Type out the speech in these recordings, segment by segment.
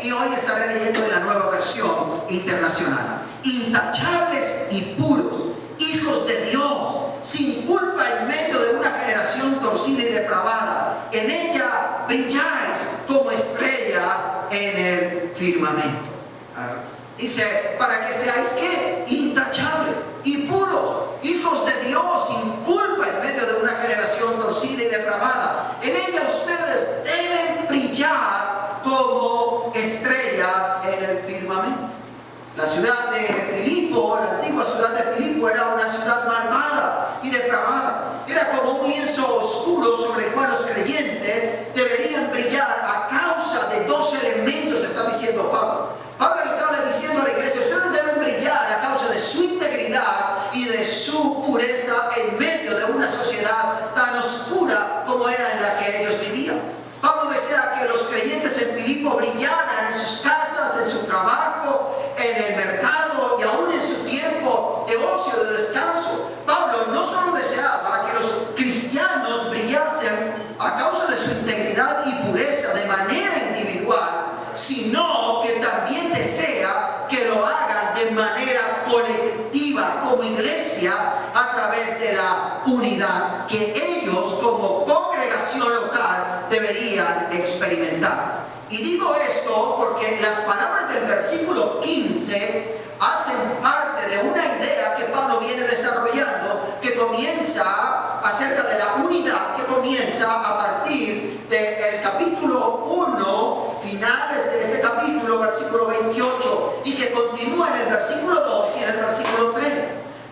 y hoy estaré leyendo en la Nueva Versión Internacional. Intachables y puros, hijos de Dios, sin culpa en medio de una generación torcida y depravada. En ella brilláis como estrellas en el firmamento. Dice, para que seáis ¿qué? Intachables y puros, hijos de Dios, sin culpa en medio de una generación torcida y depravada. En ella ustedes deben brillar como estrellas en el firmamento. La ciudad de Filipo, la antigua ciudad de Filipo, era una ciudad malvada y depravada. Era como un lienzo oscuro sobre el cual los creyentes deberían brillar a causa de dos elementos, está diciendo Pablo. Pablo le estaba diciendo a la iglesia, ustedes deben brillar a causa de su integridad y de su pureza en medio de una sociedad tan oscura como era en la que ellos vivían. Pablo desea que los creyentes en Filipo brillaran en sus casas, en su trabajo, en el mercado y aún en su tiempo de ocio, de descanso. Pablo no solo deseaba que los cristianos brillasen a causa de su integridad y pureza de manera individual, sino que también desea que lo hagan de manera colectiva como iglesia a través de la unidad que ellos como congregación local deberían experimentar. Y digo esto porque las palabras del versículo 15 hacen parte de una idea que Pablo viene desarrollando, que comienza acerca de la unidad, que comienza a partir del capítulo 1, finales de este capítulo, versículo 28, y que continúa en el versículo 2 y en el versículo 3.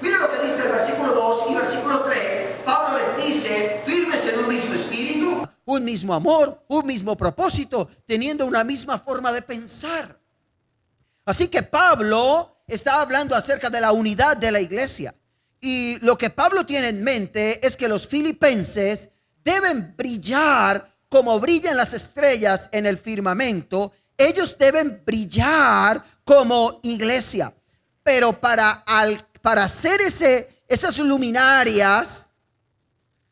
Miren lo que dice el versículo 2 y versículo 3. Pablo les dice, firmes en un mismo espíritu, un mismo amor, un mismo propósito, teniendo una misma forma de pensar. Así que Pablo está hablando acerca de la unidad de la iglesia. Y lo que Pablo tiene en mente es que los filipenses deben brillar como brillan las estrellas en el firmamento. Ellos deben brillar como iglesia. Pero para hacer esas luminarias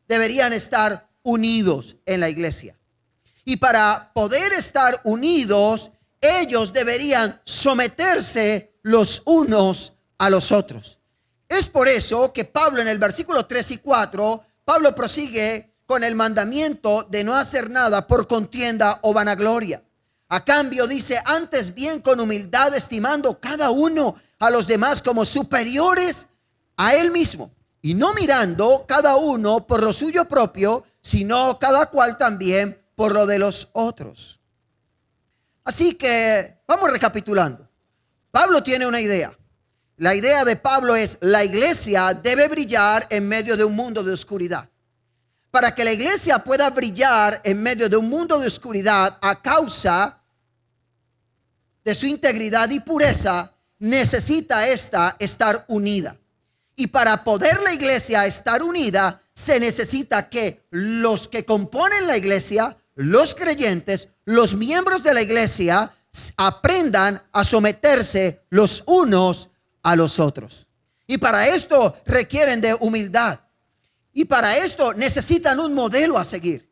deberían estar unidos en la iglesia. Y para poder estar unidos, ellos deberían someterse los unos a los otros. Es por eso que Pablo en el versículo 3 y 4, Pablo prosigue con el mandamiento de no hacer nada por contienda o vanagloria. A cambio dice, antes bien con humildad, estimando cada uno a los demás como superiores a él mismo, y no mirando cada uno por lo suyo propio, sino cada cual también por lo de los otros. Así que vamos recapitulando. Pablo tiene una idea. La idea de Pablo es: la iglesia debe brillar en medio de un mundo de oscuridad. Para que la iglesia pueda brillar en medio de un mundo de oscuridad a causa de su integridad y pureza, necesita estar unida. Y para poder la iglesia estar unida, se necesita que los que componen la iglesia, los creyentes, los miembros de la iglesia, aprendan a someterse los unos a los otros. Y para esto requieren de humildad. Y para esto necesitan un modelo a seguir.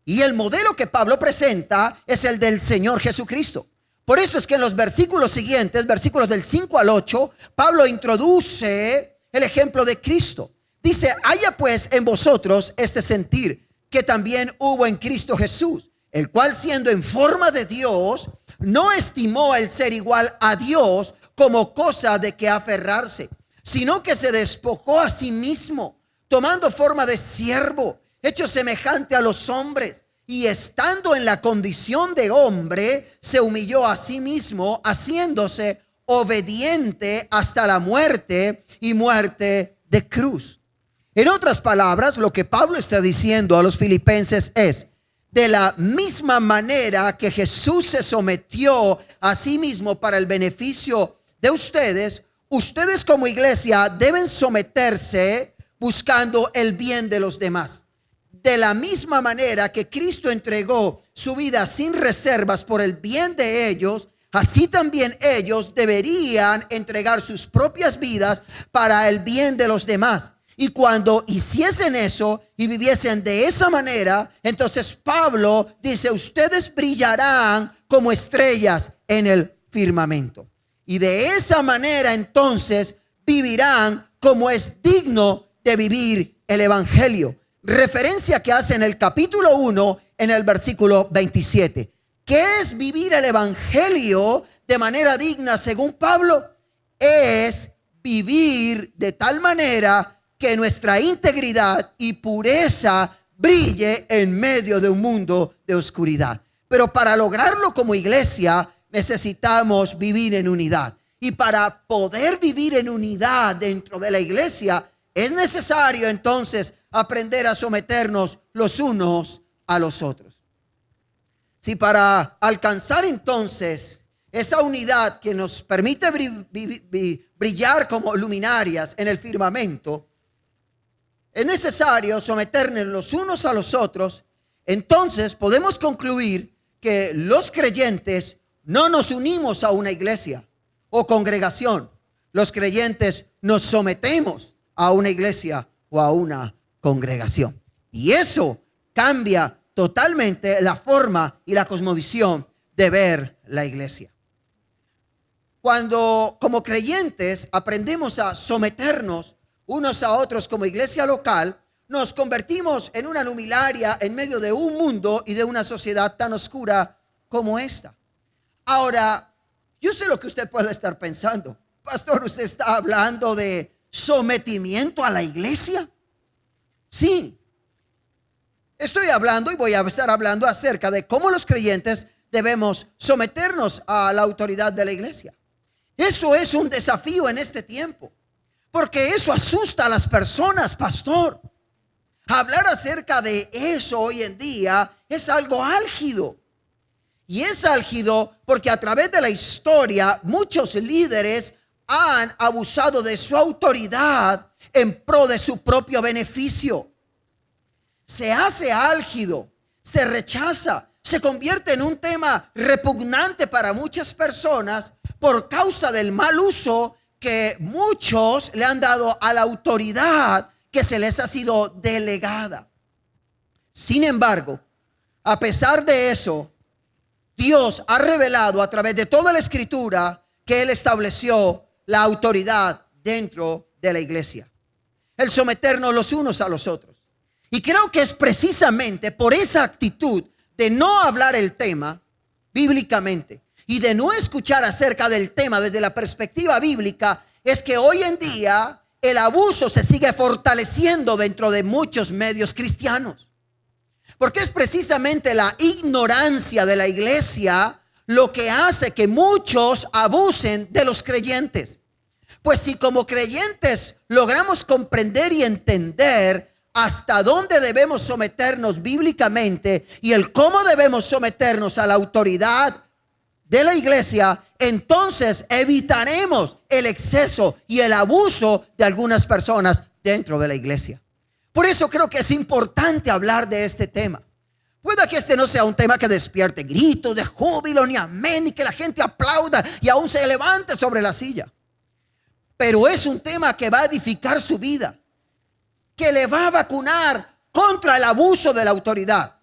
Y el modelo que Pablo presenta es el del Señor Jesucristo. Por eso es que en los versículos siguientes, versículos del 5 al 8, Pablo introduce el ejemplo de Cristo. Dice: haya pues en vosotros este sentir que también hubo en Cristo Jesús, el cual siendo en forma de Dios, no estimó el ser igual a Dios como cosa de que aferrarse, sino que se despojó a sí mismo, tomando forma de siervo, hecho semejante a los hombres, y estando en la condición de hombre, se humilló a sí mismo, haciéndose obediente hasta la muerte y muerte de cruz. En otras palabras, lo que Pablo está diciendo a los filipenses es: de la misma manera que Jesús se sometió a sí mismo para el beneficio de ustedes, ustedes como iglesia deben someterse buscando el bien de los demás. De la misma manera que Cristo entregó su vida sin reservas por el bien de ellos, así también ellos deberían entregar sus propias vidas para el bien de los demás. Y cuando hiciesen eso y viviesen de esa manera, entonces Pablo dice, ustedes brillarán como estrellas en el firmamento. Y de esa manera entonces vivirán como es digno de vivir el evangelio. Referencia que hace en el capítulo 1 en el versículo 27. ¿Qué es vivir el evangelio de manera digna según Pablo? Es vivir de tal manera que nuestra integridad y pureza brille en medio de un mundo de oscuridad. Pero para lograrlo como iglesia necesitamos vivir en unidad. Y para poder vivir en unidad dentro de la iglesia es necesario entonces aprender a someternos los unos a los otros. Si para alcanzar entonces esa unidad que nos permite brillar como luminarias en el firmamento, es necesario someternos los unos a los otros, entonces podemos concluir que los creyentes no nos unimos a una iglesia o congregación. Los creyentes nos sometemos a una iglesia o a una congregación. Y eso cambia totalmente la forma y la cosmovisión de ver la iglesia. Cuando como creyentes aprendemos a someternos unos a otros como iglesia local, nos convertimos en una luminaria en medio de un mundo y de una sociedad tan oscura como esta. Ahora, yo sé lo que usted puede estar pensando. Pastor, ¿usted está hablando de sometimiento a la iglesia? Sí. Estoy hablando y voy a estar hablando acerca de cómo los creyentes debemos someternos a la autoridad de la iglesia. Eso es un desafío en este tiempo, porque eso asusta a las personas, pastor. Hablar acerca de eso hoy en día es algo álgido. Y es álgido porque a través de la historia muchos líderes han abusado de su autoridad en pro de su propio beneficio. Se hace álgido, se rechaza, se convierte en un tema repugnante para muchas personas por causa del mal uso que muchos le han dado a la autoridad que se les ha sido delegada. Sin embargo, a pesar de eso, Dios ha revelado a través de toda la escritura que Él estableció la autoridad dentro de la iglesia. El someternos los unos a los otros. Y creo que es precisamente por esa actitud de no hablar el tema bíblicamente y de no escuchar acerca del tema desde la perspectiva bíblica, es que hoy en día el abuso se sigue fortaleciendo dentro de muchos medios cristianos. Porque es precisamente la ignorancia de la iglesia lo que hace que muchos abusen de los creyentes. Pues si como creyentes logramos comprender y entender hasta dónde debemos someternos bíblicamente y el cómo debemos someternos a la autoridad de la iglesia, entonces evitaremos el exceso y el abuso de algunas personas dentro de la iglesia. Por eso creo que es importante hablar de este tema. Puede que este no sea un tema que despierte gritos de júbilo ni amén, ni que la gente aplauda y aún se levante sobre la silla. Pero es un tema que va a edificar su vida, que le va a vacunar contra el abuso de la autoridad,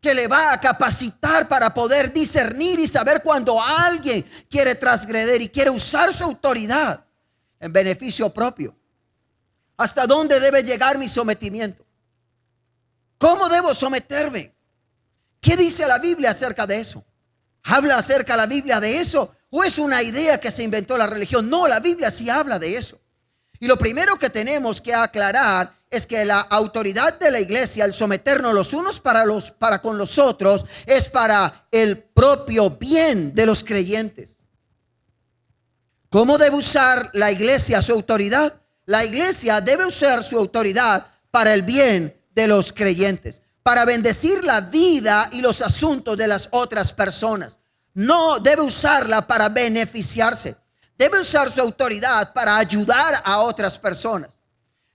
que le va a capacitar para poder discernir y saber cuando alguien quiere transgredir y quiere usar su autoridad en beneficio propio. ¿Hasta dónde debe llegar mi sometimiento? ¿Cómo debo someterme? ¿Qué dice la Biblia acerca de eso? ¿Habla acerca la Biblia de eso? ¿O es una idea que se inventó la religión? No, la Biblia sí habla de eso. Y lo primero que tenemos que aclarar es que la autoridad de la iglesia, el someternos los unos para con los otros, es para el propio bien de los creyentes. ¿Cómo debe usar la iglesia su autoridad? La iglesia debe usar su autoridad para el bien de los creyentes, para bendecir la vida y los asuntos de las otras personas. No debe usarla para beneficiarse. Debe usar su autoridad para ayudar a otras personas.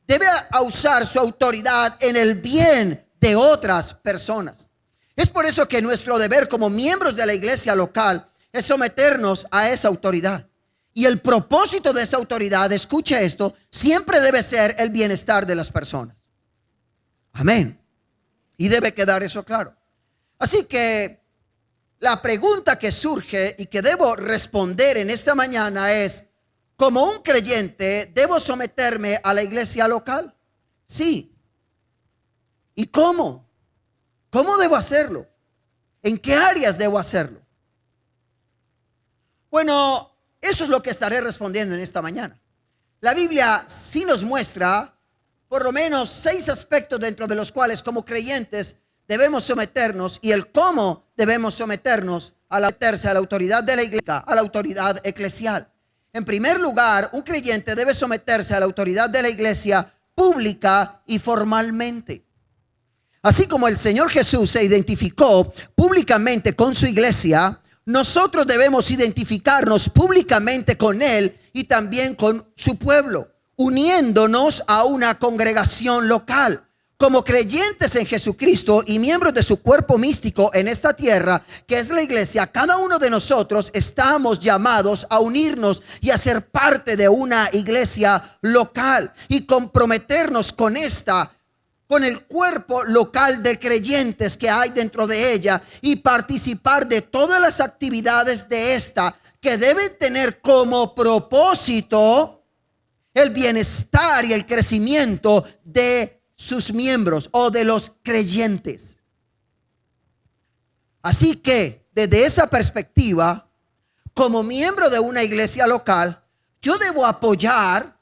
Debe usar su autoridad en el bien de otras personas. Es por eso que nuestro deber como miembros de la iglesia local es someternos a esa autoridad Y el propósito de esa autoridad, escuche esto, siempre debe ser el bienestar de las personas. Amén. Y debe quedar eso claro. Así que la pregunta que surge y que debo responder en esta mañana es: ¿como un creyente debo someterme a la iglesia local? Sí. ¿Y cómo? ¿Cómo debo hacerlo? ¿En qué áreas debo hacerlo? Bueno, eso es lo que estaré respondiendo en esta mañana. La Biblia sí nos muestra por lo menos 6 aspectos dentro de los cuales como creyentes debemos someternos, y el cómo debemos someternos a la autoridad de la iglesia, a la autoridad eclesial. En primer lugar, un creyente debe someterse a la autoridad de la iglesia pública y formalmente. Así como el Señor Jesús se identificó públicamente con su iglesia, nosotros debemos identificarnos públicamente con Él y también con su pueblo, uniéndonos a una congregación local. Como creyentes en Jesucristo y miembros de su cuerpo místico en esta tierra, que es la iglesia, cada uno de nosotros estamos llamados a unirnos y a ser parte de una iglesia local y comprometernos con el cuerpo local de creyentes que hay dentro de ella, y participar de todas las actividades de esta, que deben tener como propósito el bienestar y el crecimiento de sus miembros o de los creyentes. Así que desde esa perspectiva, como miembro de una iglesia local, yo debo apoyar,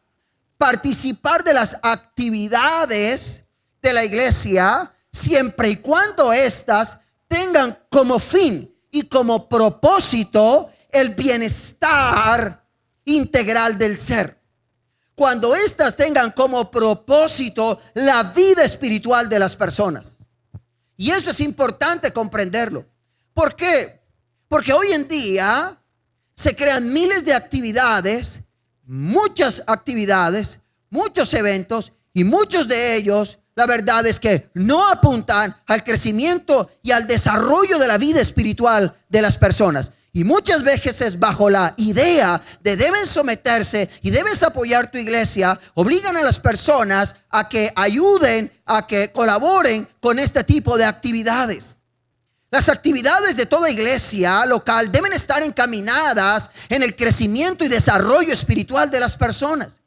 participar de las actividades de la iglesia, siempre y cuando éstas tengan como fin y como propósito el bienestar integral del ser. Cuando éstas tengan como propósito la vida espiritual de las personas. Y eso es importante comprenderlo. ¿Por qué? Porque hoy en día se crean miles de actividades, muchas actividades, muchos eventos, y muchos de ellos, la verdad es que no apuntan al crecimiento y al desarrollo de la vida espiritual de las personas. Y muchas veces bajo la idea de deben someterse y debes apoyar tu iglesia, obligan a las personas a que ayuden, a que colaboren con este tipo de actividades. Las actividades de toda iglesia local deben estar encaminadas en el crecimiento y desarrollo espiritual de las personas.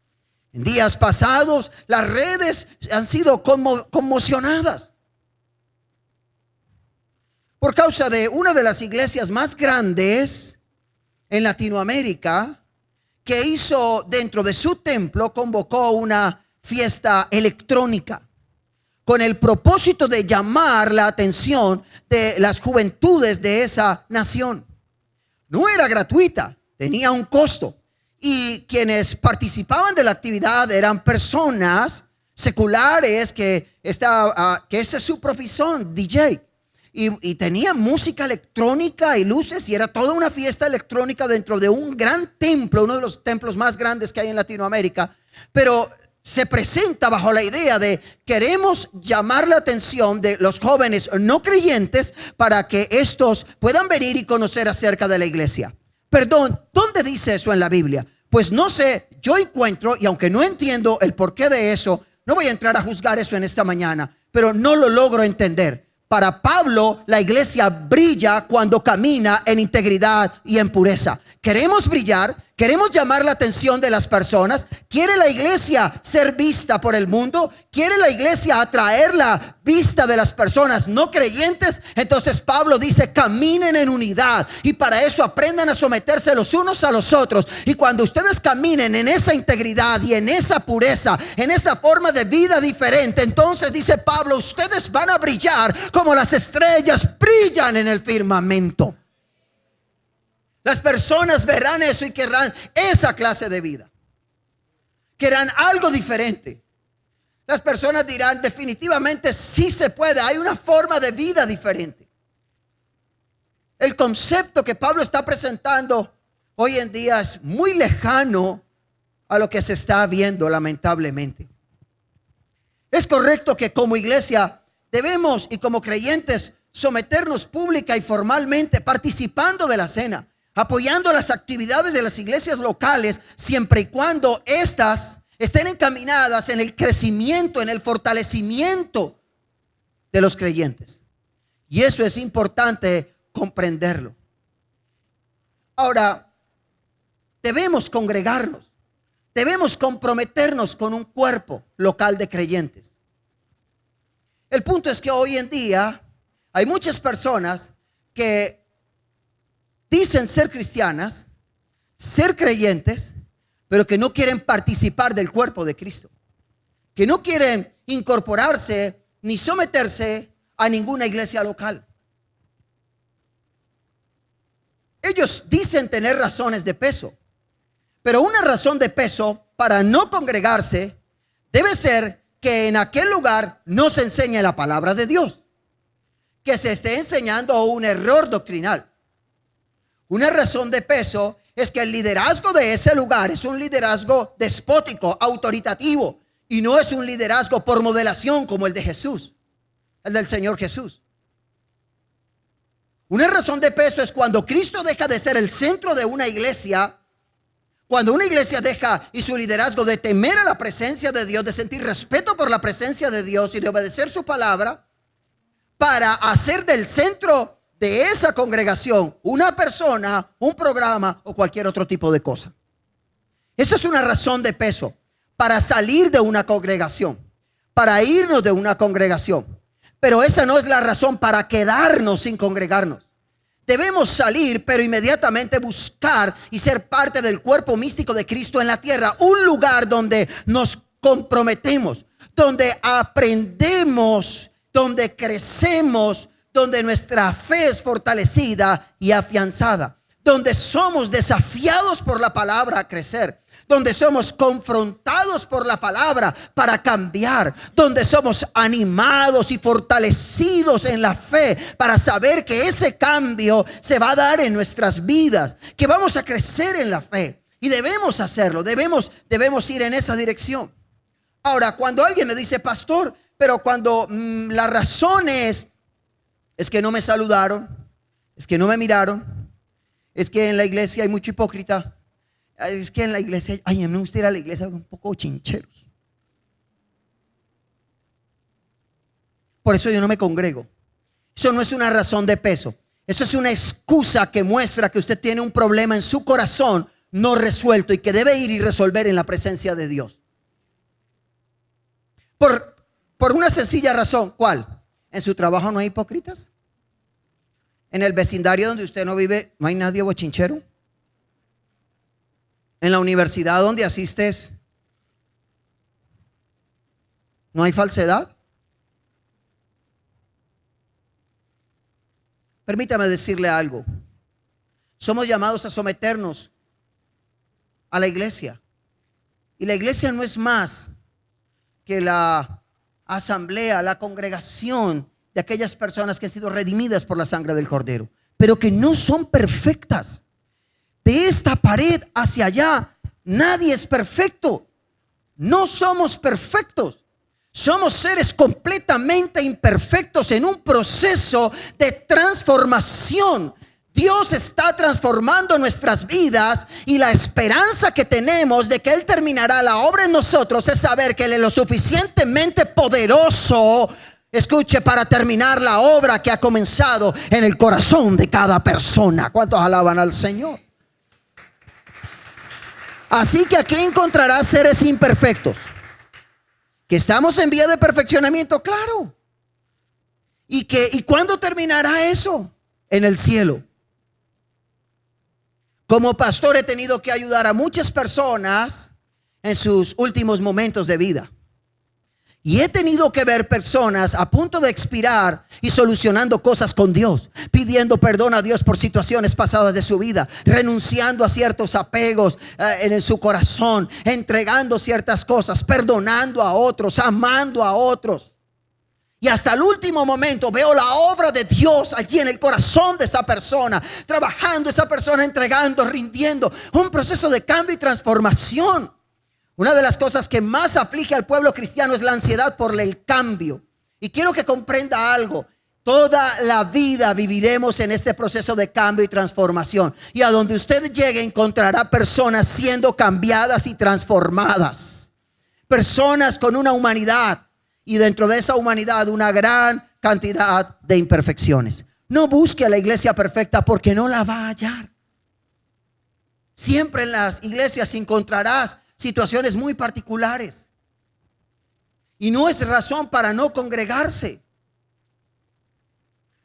En días pasados, las redes han sido conmocionadas por causa de una de las iglesias más grandes en Latinoamérica, que hizo dentro de su templo, convocó una fiesta electrónica con el propósito de llamar la atención de las juventudes de esa nación. No era gratuita, tenía un costo, y quienes participaban de la actividad eran personas seculares que esa es su profesión, DJ. Y tenía música electrónica y luces, y era toda una fiesta electrónica dentro de un gran templo, uno de los templos más grandes que hay en Latinoamérica. Pero se presenta bajo la idea de queremos llamar la atención de los jóvenes no creyentes para que estos puedan venir y conocer acerca de la iglesia. Perdón, ¿dónde dice eso en la Biblia? Pues no sé, yo encuentro, y aunque no entiendo el porqué de eso, no voy a entrar a juzgar eso en esta mañana, pero no lo logro entender. Para Pablo, la iglesia brilla cuando camina en integridad y en pureza. Queremos brillar, queremos llamar la atención de las personas. ¿Quiere la iglesia ser vista por el mundo? ¿Quiere la iglesia atraer la vista de las personas no creyentes? Entonces Pablo dice: caminen en unidad, y para eso aprendan a someterse los unos a los otros. Y cuando ustedes caminen en esa integridad y en esa pureza, en esa forma de vida diferente, entonces dice Pablo, ustedes van a brillar como las estrellas brillan en el firmamento. Las personas verán eso y querrán esa clase de vida. Querrán algo diferente. Las personas dirán: definitivamente sí se puede, hay una forma de vida diferente. El concepto que Pablo está presentando hoy en día es muy lejano a lo que se está viendo, lamentablemente. Es correcto que como iglesia debemos, y como creyentes, someternos pública y formalmente, participando de la cena, apoyando las actividades de las iglesias locales, siempre y cuando éstas estén encaminadas en el crecimiento, en el fortalecimiento de los creyentes. Y eso es importante comprenderlo. Ahora, debemos congregarnos, debemos comprometernos con un cuerpo local de creyentes. El punto es que hoy en día hay muchas personas que dicen ser cristianas, ser creyentes, pero que no quieren participar del cuerpo de Cristo, que no quieren incorporarse ni someterse a ninguna iglesia local. Ellos dicen tener razones de peso, pero una razón de peso para no congregarse debe ser que en aquel lugar no se enseñe la palabra de Dios, que se esté enseñando un error doctrinal. Una razón de peso es que el liderazgo de ese lugar es un liderazgo despótico, autoritativo, y no es un liderazgo por modelación como el de Jesús, el del Señor Jesús. Una razón de peso es cuando Cristo deja de ser el centro de una iglesia, cuando una iglesia deja y su liderazgo de temer a la presencia de Dios, de sentir respeto por la presencia de Dios y de obedecer su palabra, para hacer del centro de esa congregación una persona, un programa o cualquier otro tipo de cosa. Esa es una razón de peso para salir de una congregación, para irnos de una congregación. Pero esa no es la razón para quedarnos sin congregarnos. Debemos salir, pero inmediatamente buscar y ser parte del cuerpo místico de Cristo en la tierra. Un lugar donde nos comprometemos, donde aprendemos, donde crecemos, donde nuestra fe es fortalecida y afianzada, donde somos desafiados por la palabra a crecer, donde somos confrontados por la palabra para cambiar, donde somos animados y fortalecidos en la fe para saber que ese cambio se va a dar en nuestras vidas, que vamos a crecer en la fe y debemos hacerlo, debemos ir en esa dirección. Ahora, cuando alguien me dice, pastor, pero cuando la razón es que no me saludaron, es que no me miraron, es que en la iglesia hay mucho hipócrita, es que en la iglesia, ay, me gusta ir a la iglesia un poco chincheros. Por eso yo no me congrego. Eso no es una razón de peso. Eso es una excusa que muestra que usted tiene un problema en su corazón no resuelto y que debe ir y resolver en la presencia de Dios. Por una sencilla razón. ¿Cuál? ¿En su trabajo no hay hipócritas? ¿En el vecindario donde usted no vive no hay nadie bochinchero? ¿En la universidad donde asistes no hay falsedad? Permítame decirle algo. Somos llamados a someternos a la iglesia. Y la iglesia no es más que la asamblea, la congregación de aquellas personas que han sido redimidas por la sangre del Cordero, pero que no son perfectas. De esta pared hacia allá, nadie es perfecto. No somos perfectos. Somos seres completamente imperfectos en un proceso de transformación. Dios está transformando nuestras vidas y la esperanza que tenemos de que Él terminará la obra en nosotros es saber que Él es lo suficientemente poderoso, escuche, para terminar la obra que ha comenzado en el corazón de cada persona. ¿Cuántos alaban al Señor? Así que aquí encontrarás seres imperfectos. Que estamos en vía de perfeccionamiento, claro. ¿Y cuándo terminará eso? En el cielo. Como pastor he tenido que ayudar a muchas personas en sus últimos momentos de vida. Y he tenido que ver personas a punto de expirar y solucionando cosas con Dios, pidiendo perdón a Dios por situaciones pasadas de su vida, renunciando a ciertos apegos en su corazón, entregando ciertas cosas, perdonando a otros, amando a otros. Y hasta el último momento veo la obra de Dios allí en el corazón de esa persona, trabajando esa persona, entregando, rindiendo, un proceso de cambio y transformación. Una de las cosas que más aflige al pueblo cristiano es la ansiedad por el cambio. Y quiero que comprenda algo. Toda la vida viviremos en este proceso de cambio y transformación. Y a donde usted llegue encontrará personas siendo cambiadas y transformadas. Personas con una humanidad y dentro de esa humanidad una gran cantidad de imperfecciones. No busque a la iglesia perfecta porque no la va a hallar. Siempre en las iglesias encontrarás situaciones muy particulares. Y no es razón para no congregarse.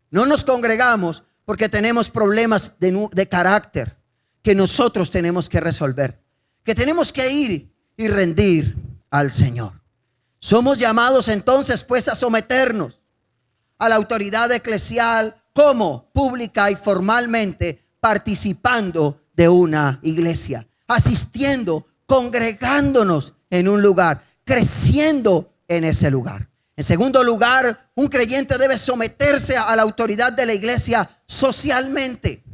No nos congregamos porque tenemos problemas de carácter que nosotros tenemos que resolver. Que tenemos que ir y rendir al Señor. Somos llamados entonces pues a someternos a la autoridad eclesial como pública y formalmente, participando de una iglesia, asistiendo, congregándonos en un lugar, creciendo en ese lugar. En segundo lugar, un creyente debe someterse a la autoridad de la iglesia socialmente.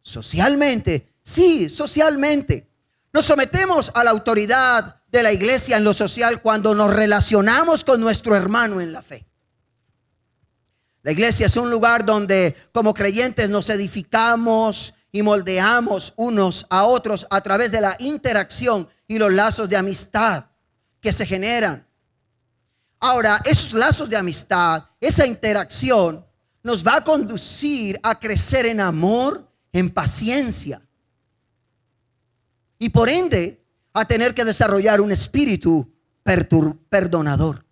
Socialmente, sí, socialmente. Nos sometemos a la autoridad de la iglesia en lo social cuando nos relacionamos con nuestro hermano en la fe. La iglesia es un lugar donde como creyentes nos edificamos y moldeamos unos a otros a través de la interacción y los lazos de amistad que se generan. Ahora, esos lazos de amistad, esa interacción nos va a conducir a crecer en amor, en paciencia y por ende a tener que desarrollar un espíritu perdonador.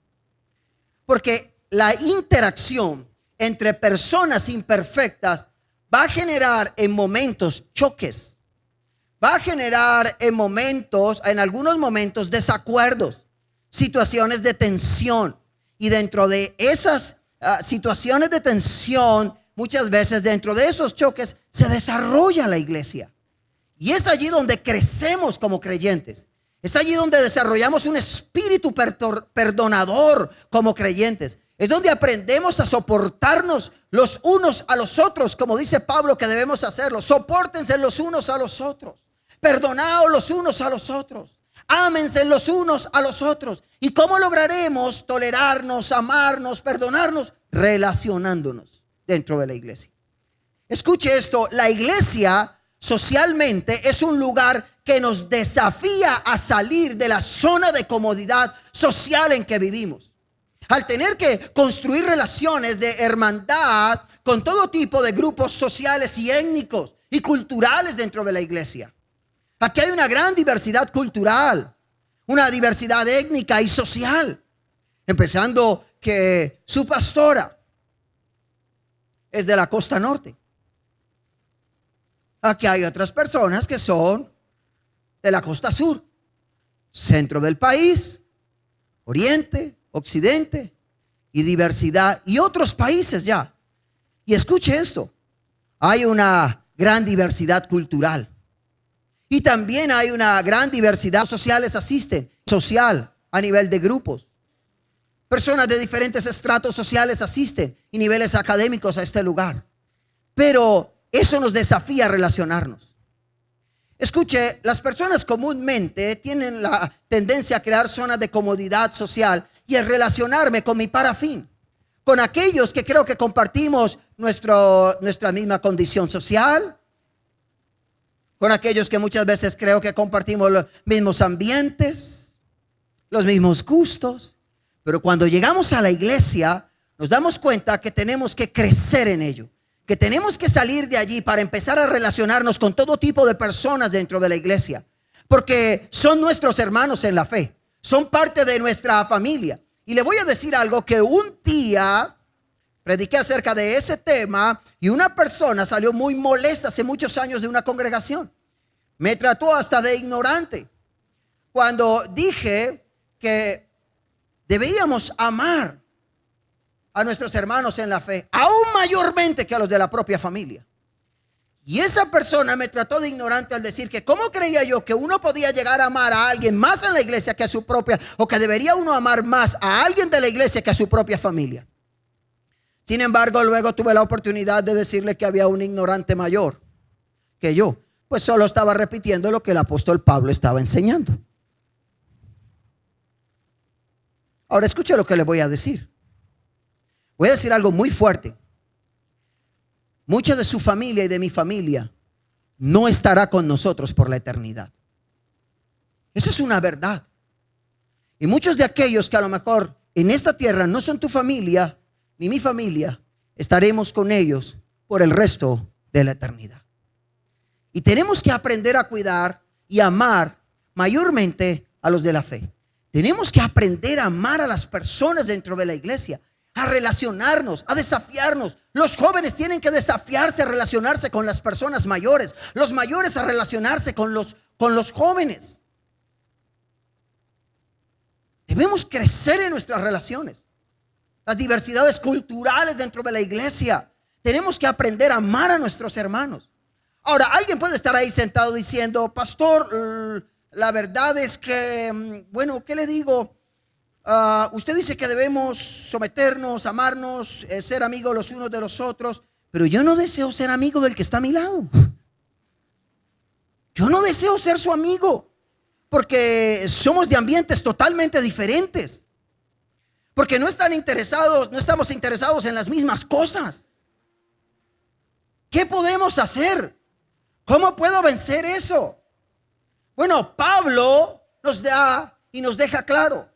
Porque la interacción entre personas imperfectas va a generar en momentos choques, va a generar en algunos momentos desacuerdos, situaciones de tensión. Y dentro de esas situaciones de tensión, muchas veces dentro de esos choques se desarrolla la iglesia. Y es allí donde crecemos como creyentes. Es allí donde desarrollamos un espíritu perdonador como creyentes. Es donde aprendemos a soportarnos los unos a los otros, como dice Pablo que debemos hacerlo. Sopórtense los unos a los otros. Perdonaos los unos a los otros. Ámense los unos a los otros. ¿Y cómo lograremos tolerarnos, amarnos, perdonarnos? Relacionándonos dentro de la iglesia. Escuche esto, la iglesia socialmente es un lugar que nos desafía a salir de la zona de comodidad social en que vivimos. Al tener que construir relaciones de hermandad con todo tipo de grupos sociales y étnicos y culturales dentro de la iglesia. Aquí hay una gran diversidad cultural, una diversidad étnica y social. Empezando que su pastora es de la costa norte. Aquí hay otras personas que son de la costa sur, centro del país, oriente, occidente y diversidad y otros países ya. Y escuche esto, hay una gran diversidad cultural y también hay una gran diversidad sociales social a nivel de grupos. Personas de diferentes estratos sociales asisten y niveles académicos a este lugar. Pero eso nos desafía a relacionarnos. Escuche, las personas comúnmente tienen la tendencia a crear zonas de comodidad social y a relacionarme con mi parafín, con aquellos que creo que compartimos nuestra misma condición social, con aquellos que muchas veces creo que compartimos los mismos ambientes, los mismos gustos. Pero cuando llegamos a la iglesia, nos damos cuenta que tenemos que crecer en ello, que tenemos que salir de allí para empezar a relacionarnos con todo tipo de personas dentro de la iglesia, porque son nuestros hermanos en la fe, son parte de nuestra familia. Y le voy a decir algo, que un día prediqué acerca de ese tema y una persona salió muy molesta hace muchos años de una congregación. Me trató hasta de ignorante cuando dije que debíamos amar a nuestros hermanos en la fe, aún mayormente que a los de la propia familia. Y esa persona me trató de ignorante al decir que cómo creía yo que uno podía llegar a amar a alguien más en la iglesia que a su propia, o que debería uno amar más a alguien de la iglesia que a su propia familia. Sin embargo, luego tuve la oportunidad de decirle que había un ignorante mayor que yo, pues solo estaba repitiendo lo que el apóstol Pablo estaba enseñando. Ahora escuche lo que le voy a decir. Voy a decir algo muy fuerte. mucha de su familia y de mi familia no estará con nosotros por la eternidad. Esa es una verdad. Y muchos de aquellos que a lo mejor en esta tierra no son tu familia ni mi familia, estaremos con ellos por el resto de la eternidad. Y tenemos que aprender a cuidar y amar mayormente a los de la fe. Tenemos que aprender a amar a las personas dentro de la iglesia, a relacionarnos, a desafiarnos. Los jóvenes tienen que desafiarse a relacionarse con las personas mayores, los mayores a relacionarse con los jóvenes. Debemos crecer en nuestras relaciones. Las diversidades culturales dentro de la iglesia. Tenemos que aprender a amar a nuestros hermanos. Ahora, alguien puede estar ahí sentado diciendo, pastor, la verdad es que, bueno, ¿qué le digo? Usted dice que debemos someternos, amarnos, ser amigos los unos de los otros, pero yo no deseo ser amigo del que está a mi lado. Yo no deseo ser su amigo, porque somos de ambientes totalmente diferentes, porque no estamos interesados en las mismas cosas. ¿Qué podemos hacer? ¿Cómo puedo vencer eso? Bueno, Pablo nos da y nos deja claro.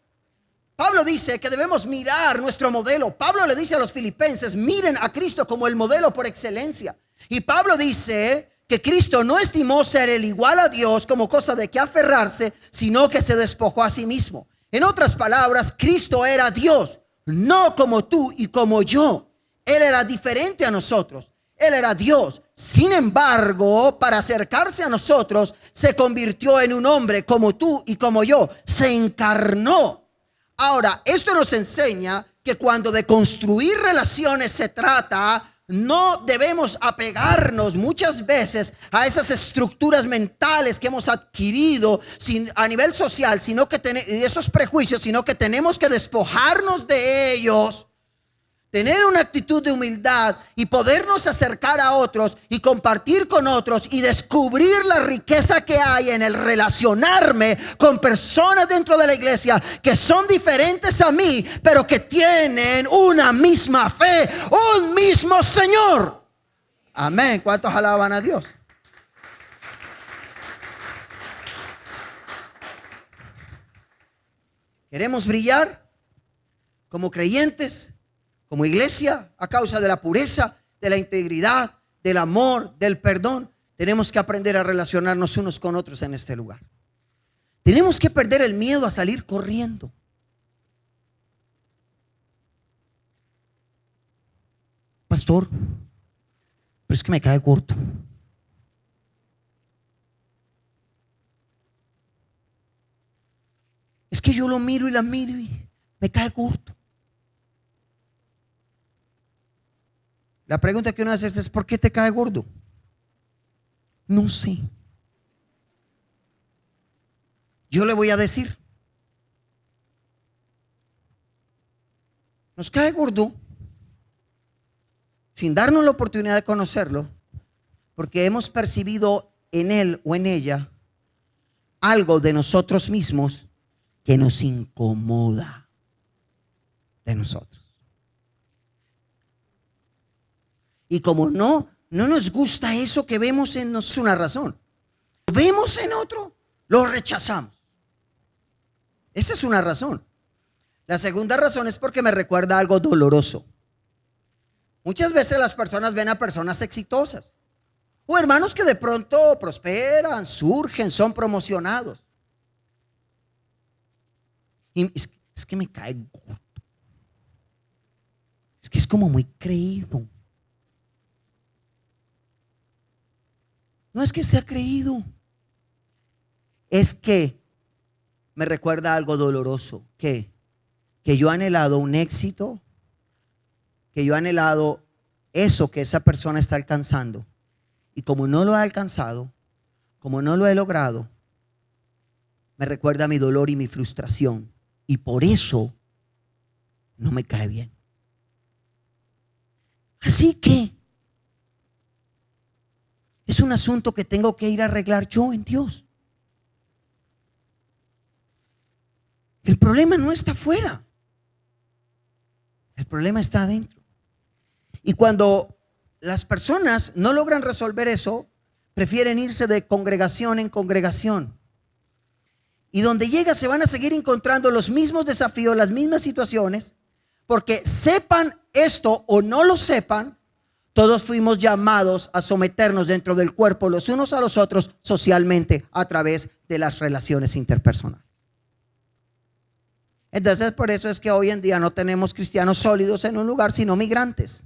Pablo dice que debemos mirar nuestro modelo. Pablo le dice a los filipenses, miren a Cristo como el modelo por excelencia. Y Pablo dice que Cristo no estimó ser el igual a Dios como cosa de que aferrarse, sino que se despojó a sí mismo. En otras palabras, Cristo era Dios, no como tú y como yo. Él era diferente a nosotros. Él era Dios. Sin embargo, para acercarse a nosotros, se convirtió en un hombre como tú y como yo. Se encarnó. Ahora, esto nos enseña que cuando de construir relaciones se trata, no debemos apegarnos muchas veces a esas estructuras mentales que hemos adquirido a nivel social, sino que esos prejuicios, sino que tenemos que despojarnos de ellos, tener una actitud de humildad y podernos acercar a otros y compartir con otros y descubrir la riqueza que hay en el relacionarme con personas dentro de la iglesia que son diferentes a mí, pero que tienen una misma fe, un mismo Señor. Amén. ¿Cuántos alaban a Dios? ¿Queremos brillar como creyentes, como iglesia, a causa de la pureza, de la integridad, del amor, del perdón? Tenemos que aprender a relacionarnos unos con otros en este lugar. Tenemos que perder el miedo a salir corriendo. Pastor, pero es que me cae corto. Es que yo lo miro y la miro y me cae corto. La pregunta que uno hace es: ¿por qué te cae gordo? No sé. Yo le voy a decir. Nos cae gordo sin darnos la oportunidad de conocerlo, porque hemos percibido en él o en ella algo de nosotros mismos que nos incomoda de nosotros. Y como no nos gusta eso que vemos en nosotros, una razón. Lo vemos en otro, lo rechazamos. Esa es una razón. La segunda razón es porque me recuerda algo doloroso. Muchas veces las personas ven a personas exitosas o hermanos que de pronto prosperan, surgen, son promocionados. Y es que me cae gordo. Es que es como muy creído. No es que sea creído, es que me recuerda algo doloroso, que yo he anhelado un éxito, que yo he anhelado eso que esa persona está alcanzando, y como no lo ha alcanzado, como no lo he logrado, me recuerda mi dolor y mi frustración, y por eso no me cae bien. Así que es un asunto que tengo que ir a arreglar yo en Dios. El problema no está afuera. El problema está adentro. Y cuando las personas no logran resolver eso, prefieren irse de congregación en congregación. Y donde llega se van a seguir encontrando los mismos desafíos, las mismas situaciones, porque sepan esto o no lo sepan, todos fuimos llamados a someternos dentro del cuerpo los unos a los otros socialmente a través de las relaciones interpersonales. Entonces, por eso es que hoy en día no tenemos cristianos sólidos en un lugar, sino migrantes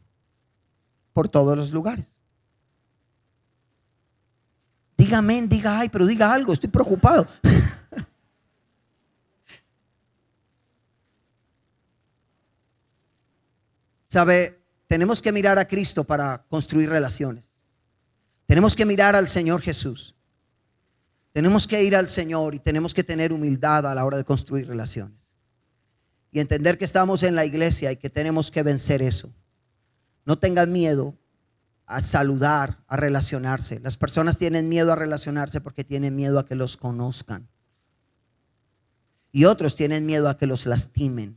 por todos los lugares. Diga amén, diga ay, pero diga algo, estoy preocupado. Sabe, tenemos que mirar a Cristo para construir relaciones. Tenemos que mirar al Señor Jesús. Tenemos que ir al Señor y tenemos que tener humildad a la hora de construir relaciones. Y entender que estamos en la iglesia y que tenemos que vencer eso. No tengan miedo a saludar, a relacionarse. Las personas tienen miedo a relacionarse porque tienen miedo a que los conozcan. Y otros tienen miedo a que los lastimen.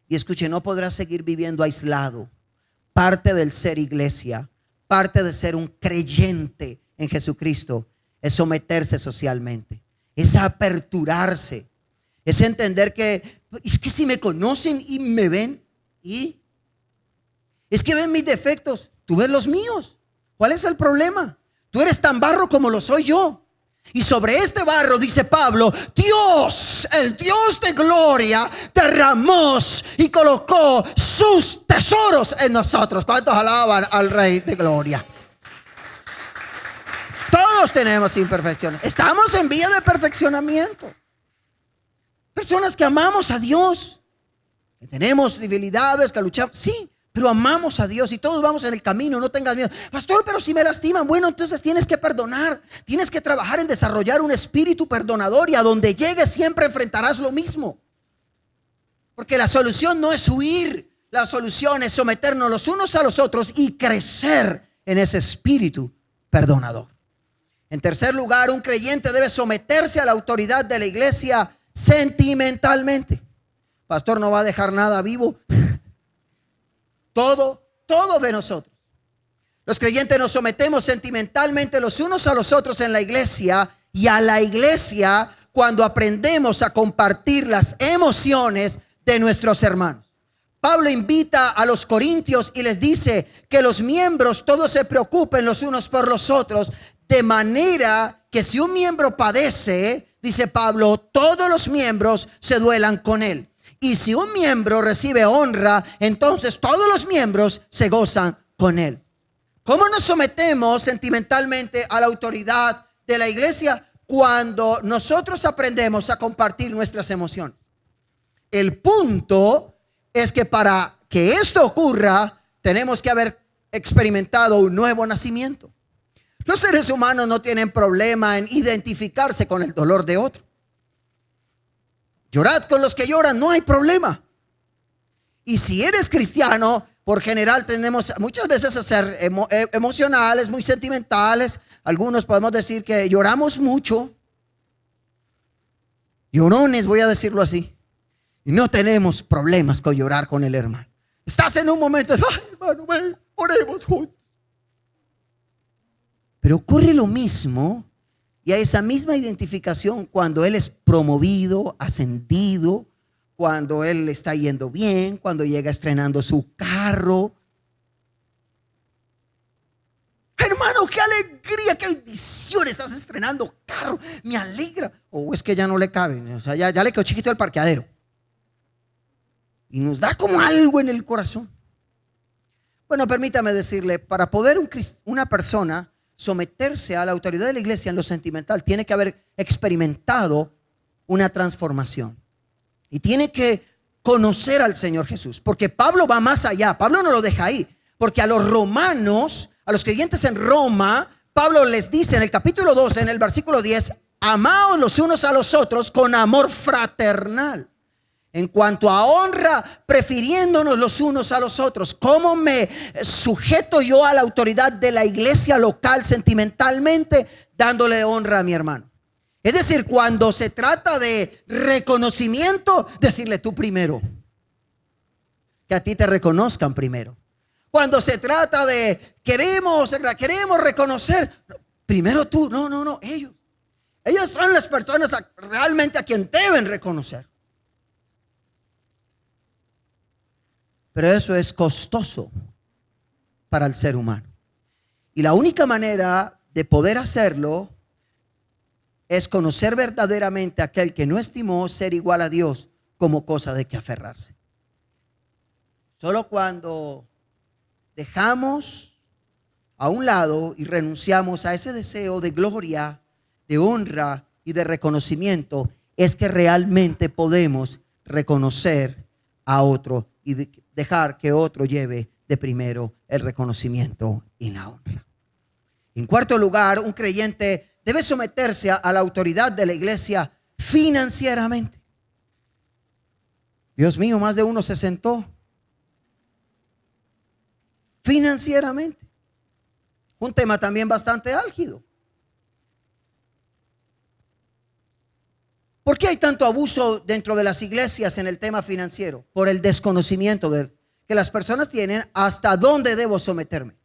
Y escuche, no podrás seguir viviendo aislado. Parte del ser iglesia, parte de ser un creyente en Jesucristo es someterse socialmente, es aperturarse, es entender que es que si me conocen y me ven, y es que ven mis defectos, tú ves los míos. ¿Cuál es el problema? Tú eres tan barro como lo soy yo. Y sobre este barro, dice Pablo, Dios, el Dios de gloria, derramó y colocó sus tesoros en nosotros. ¿Cuántos alaban al Rey de gloria? Todos tenemos imperfecciones. Estamos en vía de perfeccionamiento. Personas que amamos a Dios, que tenemos debilidades, que luchamos, sí, pero amamos a Dios y todos vamos en el camino. No tengas miedo, pastor, pero si me lastiman, bueno, entonces tienes que perdonar, tienes que trabajar en desarrollar un espíritu perdonador, y a donde llegues siempre enfrentarás lo mismo, porque la solución no es huir, la solución es someternos los unos a los otros y crecer en ese espíritu perdonador. En tercer lugar, un creyente debe someterse a la autoridad de la iglesia sentimentalmente. Pastor, no va a dejar nada vivo. Todo de nosotros. Los creyentes nos sometemos sentimentalmente los unos a los otros en la iglesia, y a la iglesia cuando aprendemos a compartir las emociones de nuestros hermanos. Pablo invita a los corintios y les dice que los miembros todos se preocupen los unos por los otros, de manera que si un miembro padece, dice Pablo, todos los miembros se duelan con él. Y si un miembro recibe honra, entonces todos los miembros se gozan con él. ¿Cómo nos sometemos sentimentalmente a la autoridad de la iglesia? Cuando nosotros aprendemos a compartir nuestras emociones. El punto es que para que esto ocurra, tenemos que haber experimentado un nuevo nacimiento. Los seres humanos no tienen problema en identificarse con el dolor de otro. Llorad con los que lloran, no hay problema. Y si eres cristiano, por general tenemos muchas veces a ser emocionales, muy sentimentales. Algunos podemos decir que lloramos mucho. Llorones, voy a decirlo así. Y no tenemos problemas con llorar con el hermano. Estás en un momento, ay, hermano, ven, oremos juntos. Pero ocurre lo mismo, y hay esa misma identificación cuando él es promovido, ascendido, cuando él le está yendo bien, cuando llega estrenando su carro. Hermano, qué alegría, qué bendición, estás estrenando carro, me alegra. O es que ya no le cabe, o sea, ya le quedó chiquito el parqueadero. Y nos da como algo en el corazón. Bueno, permítame decirle, para poder una persona someterse a la autoridad de la iglesia en lo sentimental, tiene que haber experimentado una transformación. Y tiene que conocer al Señor Jesús. Porque Pablo va más allá. Pablo no lo deja ahí. Porque a los romanos, a los creyentes en Roma, Pablo les dice en el capítulo 12, en el versículo 10, amaos los unos a los otros con amor fraternal. En cuanto a honra, prefiriéndonos los unos a los otros. ¿Cómo me sujeto yo a la autoridad de la iglesia local sentimentalmente? Dándole honra a mi hermano. Es decir, cuando se trata de reconocimiento, decirle tú primero. Que a ti te reconozcan primero. Cuando se trata de queremos reconocer, primero tú, no, ellos. Ellos son las personas realmente a quien deben reconocer. Pero eso es costoso para el ser humano. Y la única manera de poder hacerlo es conocer verdaderamente a aquel que no estimó ser igual a Dios como cosa de que aferrarse. Solo cuando dejamos a un lado y renunciamos a ese deseo de gloria, de honra y de reconocimiento, es que realmente podemos reconocer a otro y dejar que otro lleve de primero el reconocimiento y la honra. En cuarto lugar, un creyente debe someterse a la autoridad de la iglesia financieramente. Dios mío, más de uno se sentó. Financieramente. Un tema también bastante álgido. ¿Por qué hay tanto abuso dentro de las iglesias en el tema financiero? Por el desconocimiento que las personas tienen hasta dónde debo someterme.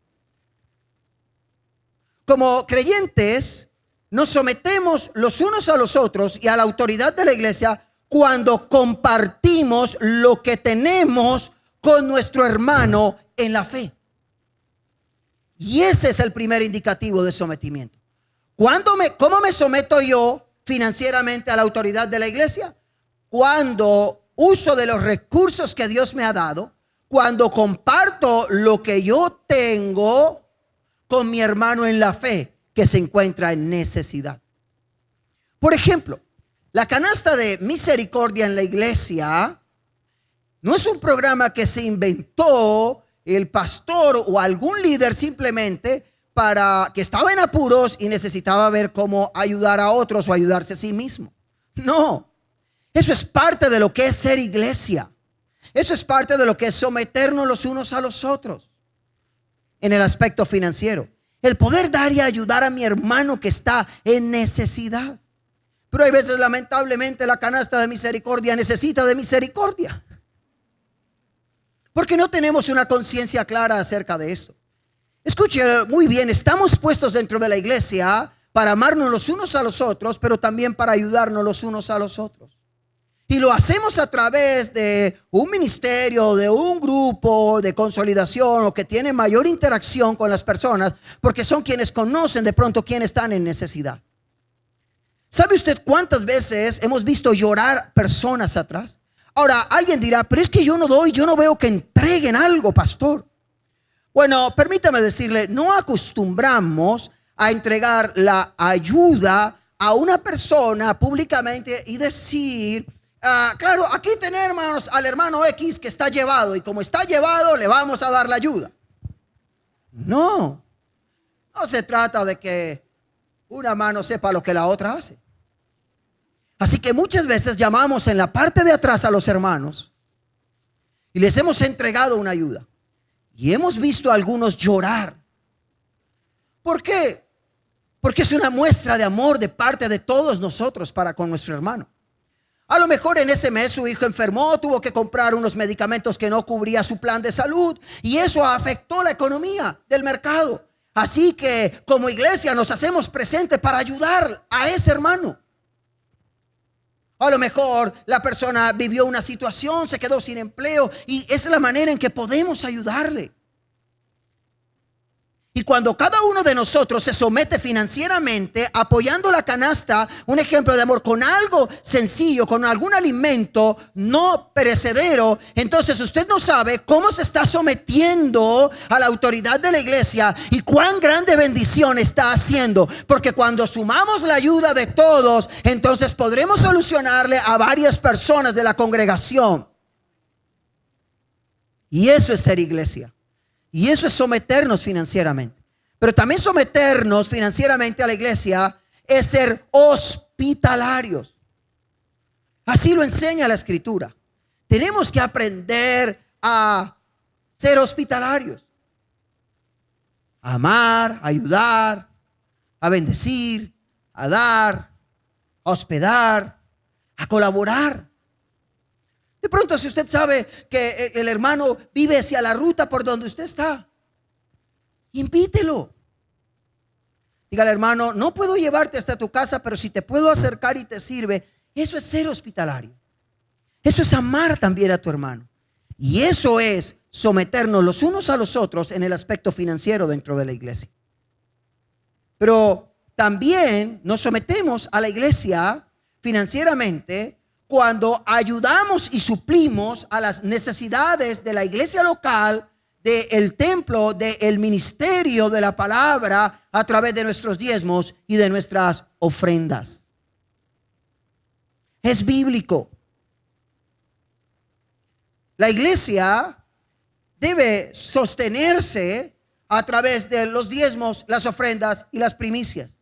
Como creyentes, nos sometemos los unos a los otros y a la autoridad de la iglesia cuando compartimos lo que tenemos con nuestro hermano en la fe. Y ese es el primer indicativo de sometimiento. ¿Cómo me someto yo financieramente a la autoridad de la iglesia? Cuando uso de los recursos que Dios me ha dado, cuando comparto lo que yo tengo con mi hermano en la fe que se encuentra en necesidad. Por ejemplo, la canasta de misericordia en la iglesia no es un programa que se inventó el pastor o algún líder simplemente para que estaba en apuros y necesitaba ver cómo ayudar a otros o ayudarse a sí mismo. No, eso es parte de lo que es ser iglesia. Eso es parte de lo que es someternos los unos a los otros en el aspecto financiero. El poder dar y ayudar a mi hermano que está en necesidad. Pero hay veces, lamentablemente, la canasta de misericordia necesita de misericordia. Porque no tenemos una conciencia clara acerca de esto. Escuche muy bien, estamos puestos dentro de la iglesia para amarnos los unos a los otros, pero también para ayudarnos los unos a los otros. Y lo hacemos a través de un ministerio, de un grupo de consolidación o que tiene mayor interacción con las personas, porque son quienes conocen de pronto quiénes están en necesidad. ¿Sabe usted cuántas veces hemos visto llorar personas atrás? Ahora, alguien dirá, pero es que yo no doy, yo no veo que entreguen algo, pastor. Bueno, permítame decirle, no acostumbramos a entregar la ayuda a una persona públicamente y decir, claro, aquí tenemos al hermano X que está llevado y como está llevado le vamos a dar la ayuda. No se trata de que una mano sepa lo que la otra hace. Así que muchas veces llamamos en la parte de atrás a los hermanos y les hemos entregado una ayuda. Y hemos visto a algunos llorar. ¿Por qué? Porque es una muestra de amor de parte de todos nosotros para con nuestro hermano. A lo mejor en ese mes su hijo enfermó, tuvo que comprar unos medicamentos que no cubría su plan de salud y eso afectó la economía del mercado. Así que como iglesia nos hacemos presentes para ayudar a ese hermano. A lo mejor la persona vivió una situación, se quedó sin empleo y esa es la manera en que podemos ayudarle. Y cuando cada uno de nosotros se somete financieramente, apoyando la canasta, un ejemplo de amor con algo sencillo, con algún alimento no perecedero, entonces usted no sabe cómo se está sometiendo a la autoridad de la iglesia y cuán grande bendición está haciendo. Porque cuando sumamos la ayuda de todos, entonces podremos solucionarle a varias personas de la congregación. Y eso es ser iglesia. Y eso es someternos financieramente. Pero también someternos financieramente a la iglesia es ser hospitalarios. Así lo enseña la Escritura. Tenemos que aprender a ser hospitalarios. A amar, a ayudar, a bendecir, a dar, a hospedar, a colaborar. De pronto, si usted sabe que el hermano vive hacia la ruta por donde usted está, invítelo. Dígale, hermano, no puedo llevarte hasta tu casa, pero si te puedo acercar y te sirve, eso es ser hospitalario. Eso es amar también a tu hermano. Y eso es someternos los unos a los otros en el aspecto financiero dentro de la iglesia. Pero también nos sometemos a la iglesia financieramente cuando ayudamos y suplimos a las necesidades de la iglesia local, del templo, del ministerio de la palabra a través de nuestros diezmos y de nuestras ofrendas. Es bíblico. La iglesia debe sostenerse a través de los diezmos, las ofrendas y las primicias.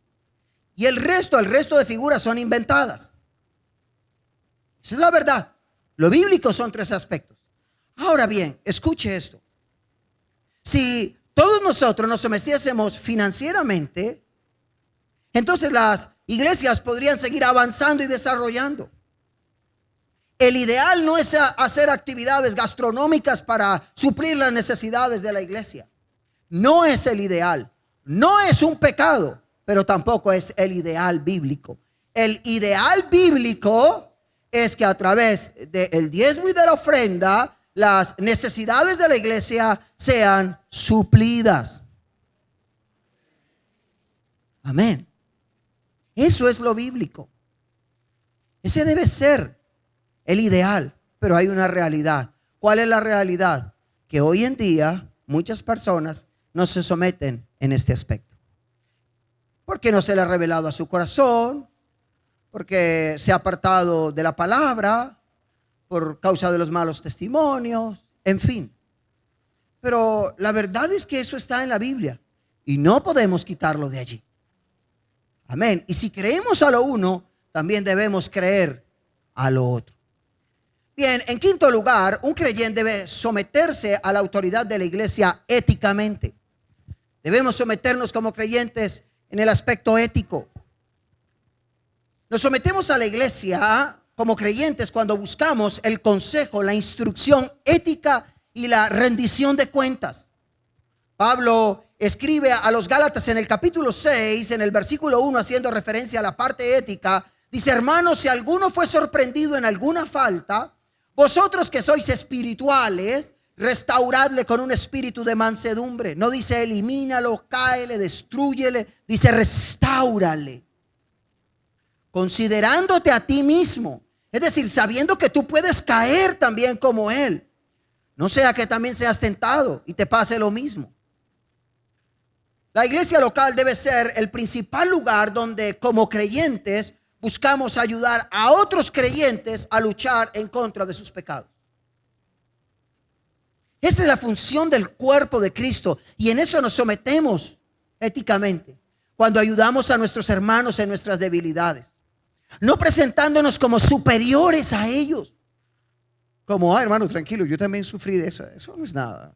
Y el resto de figuras son inventadas. Esa es la verdad. Lo bíblico son 3 aspectos. Ahora bien, escuche esto. Si todos nosotros nos sometiésemos financieramente, entonces las iglesias podrían seguir avanzando y desarrollando. El ideal no es hacer actividades gastronómicas para suplir las necesidades de la iglesia. No es el ideal. No es un pecado, pero tampoco es el ideal bíblico. El ideal bíblico es que a través del diezmo y de la ofrenda, las necesidades de la iglesia sean suplidas. Amén. Eso es lo bíblico. Ese debe ser el ideal, pero hay una realidad. ¿Cuál es la realidad? Que hoy en día muchas personas no se someten en este aspecto. Porque no se le ha revelado a su corazón, porque se ha apartado de la palabra, por causa de los malos testimonios, en fin. Pero la verdad es que eso está en la Biblia y no podemos quitarlo de allí. Amén. Y si creemos a lo uno, también debemos creer a lo otro. Bien, en quinto lugar, un creyente debe someterse a la autoridad de la iglesia éticamente. Debemos someternos como creyentes en el aspecto ético. Nos sometemos a la iglesia como creyentes cuando buscamos el consejo, la instrucción ética y la rendición de cuentas. Pablo escribe a los Gálatas en el capítulo 6, en el versículo 1, haciendo referencia a la parte ética, dice: hermanos, si alguno fue sorprendido en alguna falta, vosotros que sois espirituales, restauradle con un espíritu de mansedumbre. No dice elimínalo, cáele, destrúyele, dice restáurale. Considerándote a ti mismo, es decir, sabiendo que tú puedes caer también como él. No sea que también seas tentado y te pase lo mismo. La iglesia local debe ser el principal lugar donde como creyentes buscamos ayudar a otros creyentes a luchar en contra de sus pecados. Esa es la función del cuerpo de Cristo y en eso nos sometemos éticamente cuando ayudamos a nuestros hermanos en nuestras debilidades. No presentándonos como superiores a ellos. Como, hermano, tranquilo, yo también sufrí de eso. Eso no es nada.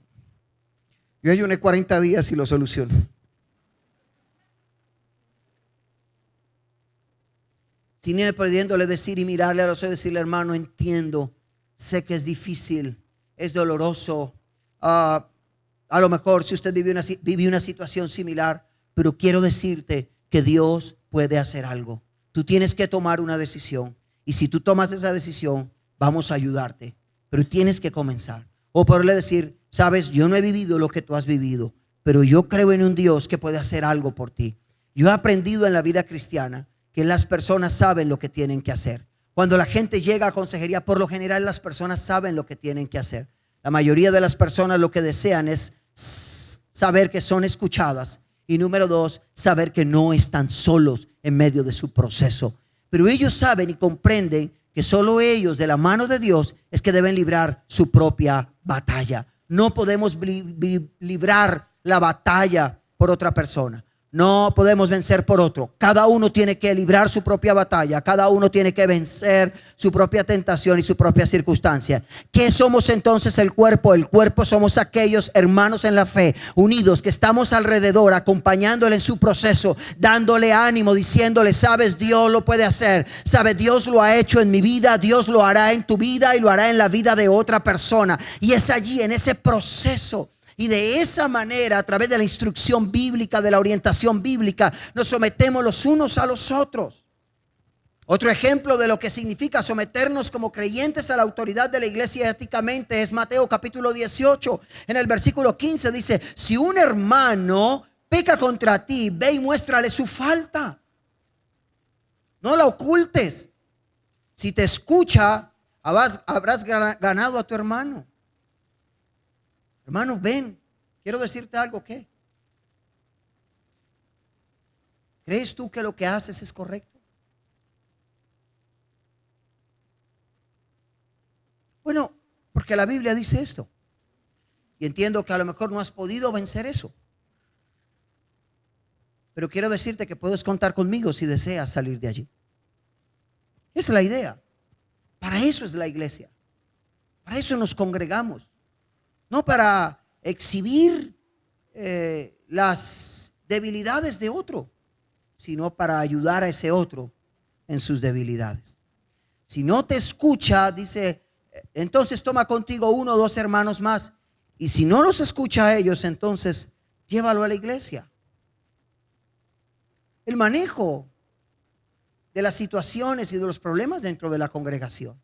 Yo ayuné 40 días y lo solucioné. Sin pudiéndole decir y mirarle a los ojos y decirle: hermano, entiendo, sé que es difícil, es doloroso. A lo mejor si usted vivió una situación similar, pero quiero decirte que Dios puede hacer algo. Tú tienes que tomar una decisión. Y si tú tomas esa decisión, vamos a ayudarte. Pero tienes que comenzar. O poderle decir: sabes, yo no he vivido lo que tú has vivido, pero yo creo en un Dios que puede hacer algo por ti. Yo he aprendido en la vida cristiana que las personas saben lo que tienen que hacer. Cuando la gente llega a consejería, por lo general las personas saben lo que tienen que hacer. La mayoría de las personas lo que desean es saber que son escuchadas. Y número 2, saber que no están solos en medio de su proceso. Pero ellos saben y comprenden que solo ellos, de la mano de Dios, es que deben librar su propia batalla. No podemos librar la batalla por otra persona. No podemos vencer por otro. Cada uno tiene que librar su propia batalla. Cada uno tiene que vencer su propia tentación y su propia circunstancia. ¿Qué somos entonces el cuerpo? El cuerpo somos aquellos hermanos en la fe, unidos, que estamos alrededor, acompañándole en su proceso, dándole ánimo, diciéndole, sabes, Dios lo puede hacer. Sabes, Dios lo ha hecho en mi vida, Dios lo hará en tu vida y lo hará en la vida de otra persona. Y es allí, en ese proceso. Y de esa manera, a través de la instrucción bíblica, de la orientación bíblica, nos sometemos los unos a los otros. Otro ejemplo de lo que significa someternos como creyentes a la autoridad de la iglesia éticamente es Mateo capítulo 18. En el versículo 15 dice, si un hermano peca contra ti, ve y muéstrale su falta. No la ocultes. Si te escucha, habrás ganado a tu hermano. Hermano, ven, quiero decirte algo. ¿Qué? ¿Crees tú que lo que haces es correcto? Bueno, porque la Biblia dice esto. Y entiendo que a lo mejor no has podido vencer eso. Pero quiero decirte que puedes contar conmigo si deseas salir de allí. Esa es la idea. Para eso es la iglesia. Para eso nos congregamos. No para exhibir las debilidades de otro, sino para ayudar a ese otro en sus debilidades. Si no te escucha, dice, entonces toma contigo 1 o 2 hermanos más. Y si no los escucha a ellos, entonces llévalo a la iglesia. El manejo de las situaciones y de los problemas dentro de la congregación.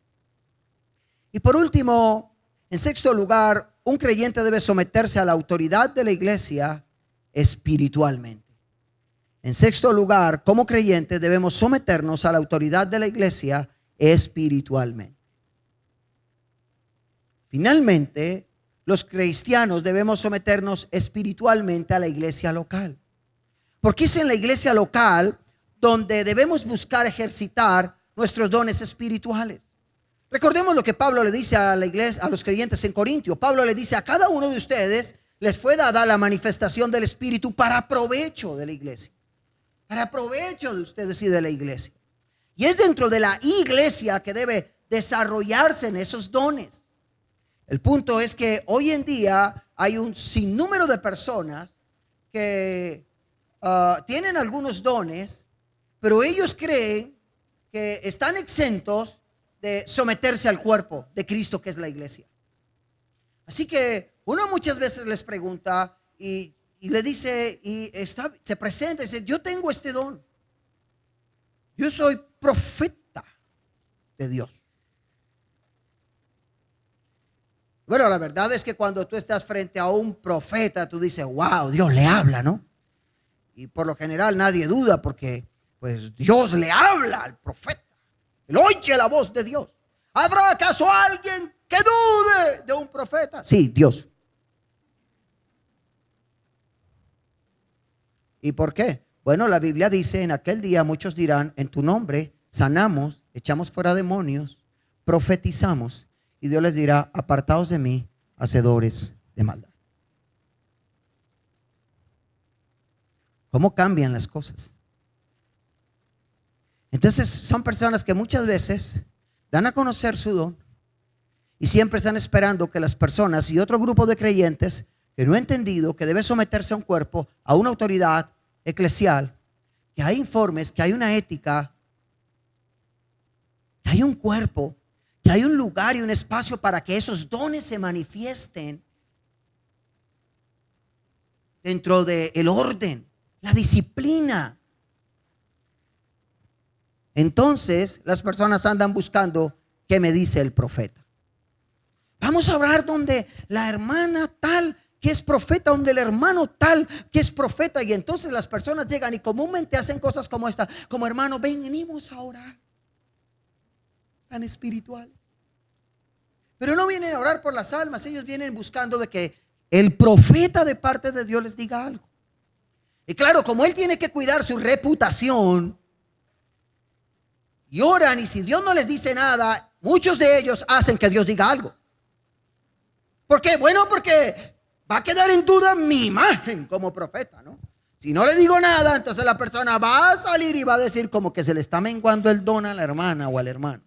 Y por último, en sexto lugar, un creyente debe someterse a la autoridad de la iglesia espiritualmente. En sexto lugar, como creyentes debemos someternos a la autoridad de la iglesia espiritualmente. Finalmente, los cristianos debemos someternos espiritualmente a la iglesia local. Porque es en la iglesia local donde debemos buscar ejercitar nuestros dones espirituales. Recordemos lo que Pablo le dice a la iglesia, a los creyentes en Corintio. Pablo le dice, a cada uno de ustedes les fue dada la manifestación del Espíritu para provecho de la iglesia. Para provecho de ustedes y de la iglesia. Y es dentro de la iglesia que debe desarrollarse en esos dones. El punto es que hoy en día hay un sinnúmero de personas que tienen algunos dones, pero ellos creen que están exentos de someterse al cuerpo de Cristo, que es la iglesia. Así que uno muchas veces les pregunta y le dice, se presenta y dice, yo tengo este don. Yo soy profeta de Dios. Bueno, la verdad es que cuando tú estás frente a un profeta, tú dices, wow, Dios le habla, ¿no? Y por lo general nadie duda porque pues Dios le habla al profeta. Él oye la voz de Dios. ¿Habrá acaso alguien que dude de un profeta? Sí, Dios. ¿Y por qué? Bueno, la Biblia dice, en aquel día muchos dirán, en tu nombre sanamos, echamos fuera demonios, profetizamos. Y Dios les dirá, apartaos de mí, hacedores de maldad. ¿Cómo cambian las cosas? Entonces son personas que muchas veces dan a conocer su don y siempre están esperando que las personas y otro grupo de creyentes que no ha entendido que debe someterse a un cuerpo, a una autoridad eclesial, que hay informes, que hay una ética, que hay un cuerpo, que hay un lugar y un espacio para que esos dones se manifiesten dentro del orden, la disciplina. Entonces las personas andan buscando qué me dice el profeta. Vamos a hablar donde la hermana tal que es profeta, donde el hermano tal que es profeta. Y entonces las personas llegan y comúnmente hacen cosas como esta, como hermano, venimos a orar. Tan espirituales. Pero no vienen a orar por las almas, ellos vienen buscando de que el profeta de parte de Dios les diga algo. Y claro, como él tiene que cuidar su reputación, y oran, y si Dios no les dice nada, muchos de ellos hacen que Dios diga algo. ¿Por qué? Bueno, porque va a quedar en duda mi imagen como profeta, ¿no? Si no le digo nada, entonces la persona va a salir y va a decir como que se le está menguando el don a la hermana o al hermano.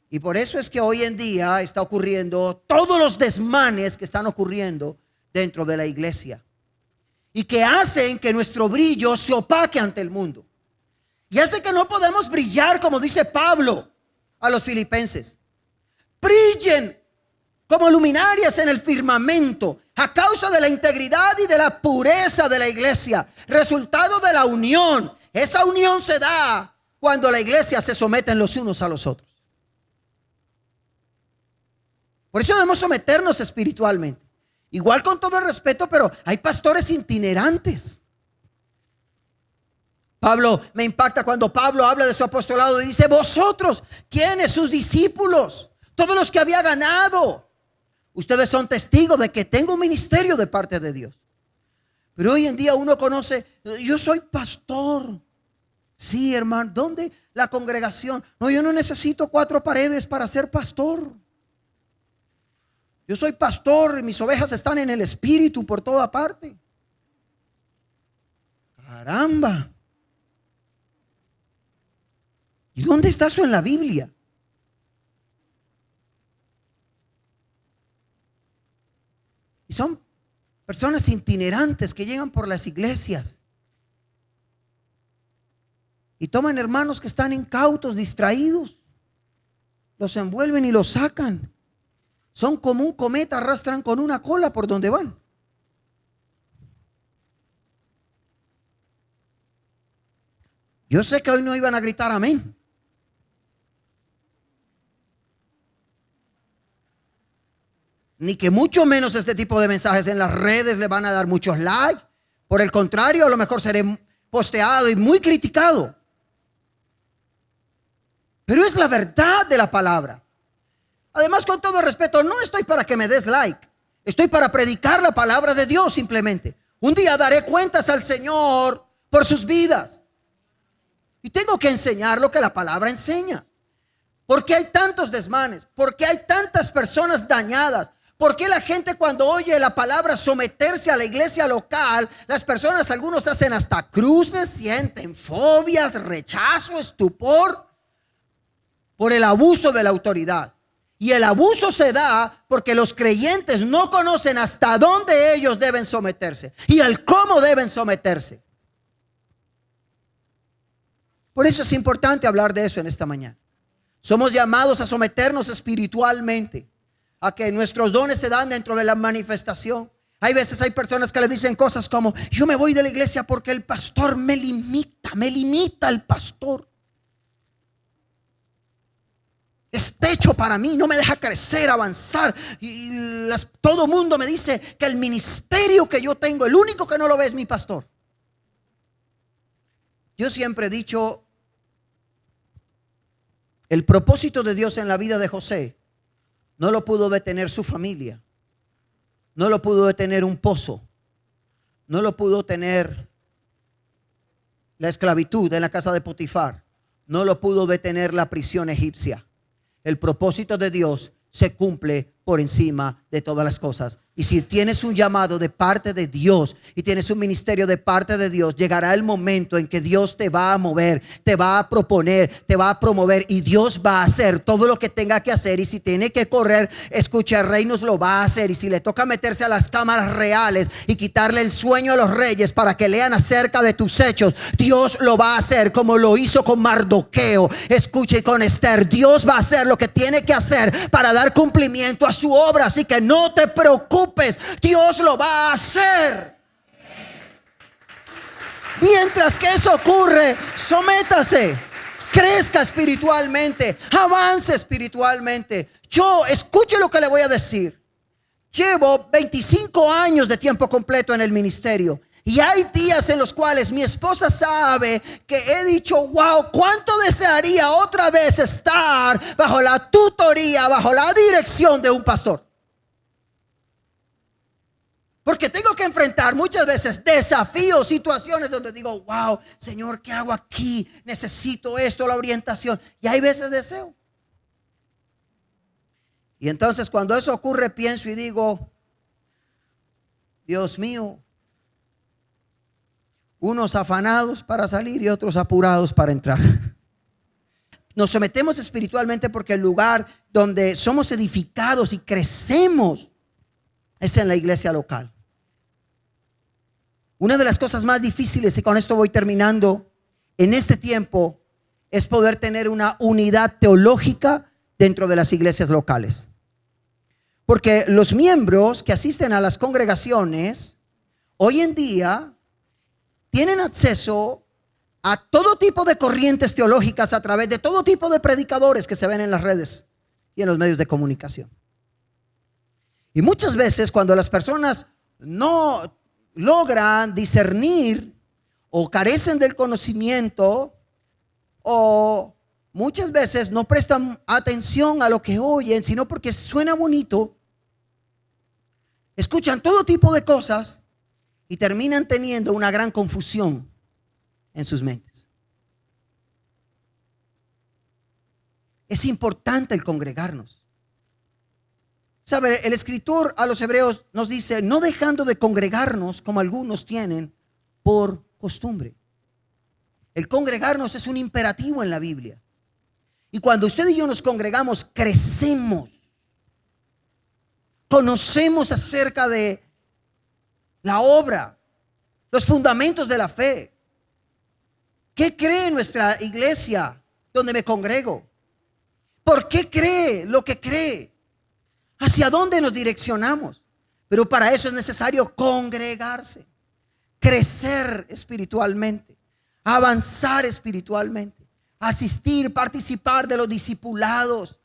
Y por eso es que hoy en día está ocurriendo todos los desmanes que están ocurriendo dentro de la iglesia. Y que hacen que nuestro brillo se opaque ante el mundo. Y hace que no podemos brillar como dice Pablo a los filipenses. Brillen como luminarias en el firmamento a causa de la integridad y de la pureza de la iglesia, resultado de la unión. Esa unión se da cuando la iglesia se somete los unos a los otros. Por eso debemos someternos espiritualmente. Igual con todo el respeto, pero hay pastores itinerantes. Pablo, me impacta cuando Pablo habla de su apostolado y dice: vosotros, ¿quiénes? Sus discípulos, todos los que había ganado. Ustedes son testigos de que tengo un ministerio de parte de Dios. Pero hoy en día uno conoce: yo soy pastor. Sí, hermano, ¿dónde? La congregación. No, yo no necesito 4 paredes para ser pastor. Yo soy pastor y mis ovejas están en el espíritu por toda parte. Caramba. ¿Y dónde está eso en la Biblia? Y son personas itinerantes que llegan por las iglesias y toman hermanos que están incautos, distraídos, los envuelven y los sacan. Son como un cometa, arrastran con una cola por donde van. Yo sé que hoy no iban a gritar amén. Ni que mucho menos este tipo de mensajes en las redes le van a dar muchos likes. Por el contrario, a lo mejor seré posteado y muy criticado. Pero es la verdad de la palabra. Además, con todo el respeto, no estoy para que me des like. Estoy para predicar la palabra de Dios simplemente. Un día daré cuentas al Señor por sus vidas. Y tengo que enseñar lo que la palabra enseña. ¿Por qué hay tantos desmanes? ¿Por qué hay tantas personas dañadas? ¿Por qué la gente cuando oye la palabra someterse a la iglesia local, las personas, algunos hacen hasta cruces, sienten fobias, rechazo, estupor por el abuso de la autoridad? Y el abuso se da porque los creyentes no conocen hasta dónde ellos deben someterse y el cómo deben someterse. Por eso es importante hablar de eso en esta mañana. Somos llamados a someternos espiritualmente, a que nuestros dones se dan dentro de la manifestación. Hay veces hay personas que le dicen cosas como: yo me voy de la iglesia porque el pastor me limita el pastor. Es techo para mí, no me deja crecer, avanzar. Y todo mundo me dice que el ministerio que yo tengo, el único que no lo ve es mi pastor. Yo siempre he dicho, el propósito de Dios en la vida de José no lo pudo detener su familia, no lo pudo detener un pozo, no lo pudo tener la esclavitud en la casa de Potifar, no lo pudo detener la prisión egipcia. El propósito de Dios se cumple por encima de todas las cosas. Y si tienes un llamado de parte de Dios y tienes un ministerio de parte de Dios, llegará el momento en que Dios te va a mover, te va a proponer, te va a promover, y Dios va a hacer todo lo que tenga que hacer. Y si tiene que correr, escucha, el rey nos lo va a hacer. Y si le toca meterse a las cámaras reales y quitarle el sueño a los reyes para que lean acerca de tus hechos, Dios lo va a hacer, como lo hizo con Mardoqueo, escuche, y con Esther. Dios va a hacer lo que tiene que hacer para dar cumplimiento a su obra. Así que no te preocupes, Dios lo va a hacer. Mientras que eso ocurre, sométase, crezca espiritualmente, avance espiritualmente. Yo, escuche lo que le voy a decir. Llevo 25 años de tiempo completo en el ministerio. Y hay días en los cuales mi esposa sabe que he dicho: wow, cuánto desearía otra vez estar bajo la tutoría, bajo la dirección de un pastor. Porque tengo que enfrentar muchas veces desafíos, situaciones donde digo: wow, Señor, ¿qué hago aquí? Necesito esto, la orientación. Y hay veces deseo. Y entonces cuando eso ocurre, pienso y digo: Dios mío, Unos afanados para salir y otros apurados para entrar. Nos sometemos espiritualmente porque el lugar donde somos edificados y crecemos es en la iglesia local. Una de las cosas más difíciles, y con esto voy terminando, en este tiempo es poder tener una unidad teológica dentro de las iglesias locales. Porque los miembros que asisten a las congregaciones hoy en día tienen acceso a todo tipo de corrientes teológicas a través de todo tipo de predicadores que se ven en las redes y en los medios de comunicación. Y muchas veces cuando las personas no logran discernir o carecen del conocimiento o muchas veces no prestan atención a lo que oyen, sino porque suena bonito, escuchan todo tipo de cosas y terminan teniendo una gran confusión en sus mentes. Es importante el congregarnos. ¿Sabe? El escritor a los hebreos nos dice, no dejando de congregarnos como algunos tienen por costumbre. El congregarnos es un imperativo en la Biblia. Y cuando usted y yo nos congregamos, crecemos. Conocemos acerca de la obra, los fundamentos de la fe. ¿Qué cree nuestra iglesia donde me congrego? ¿Por qué cree lo que cree? ¿Hacia dónde nos direccionamos? Pero para eso es necesario congregarse, crecer espiritualmente, avanzar espiritualmente, asistir, participar de los discipulados.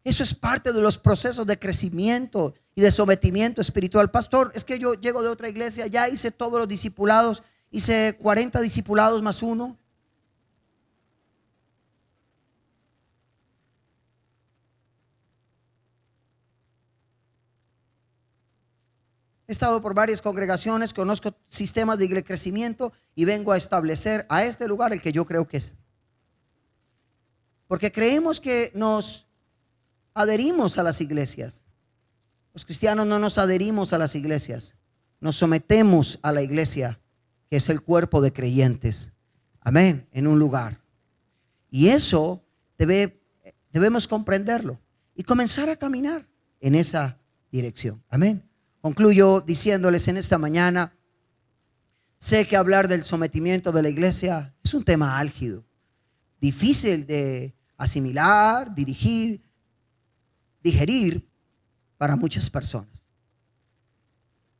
Eso es parte de los procesos de crecimiento y de sometimiento espiritual. Pastor, es que yo llego de otra iglesia, ya hice todos los discipulados, hice 40 discipulados más uno. He estado por varias congregaciones, conozco sistemas de crecimiento y vengo a establecer a este lugar el que yo creo que es. Porque creemos que nos adherimos a las iglesias. Los cristianos no nos adherimos a las iglesias, nos sometemos a la iglesia, que es el cuerpo de creyentes. Amén, en un lugar. Y eso debemos comprenderlo y comenzar a caminar en esa dirección. Amén. Concluyo diciéndoles en esta mañana, sé que hablar del sometimiento de la iglesia es un tema álgido, difícil de asimilar, digerir para muchas personas,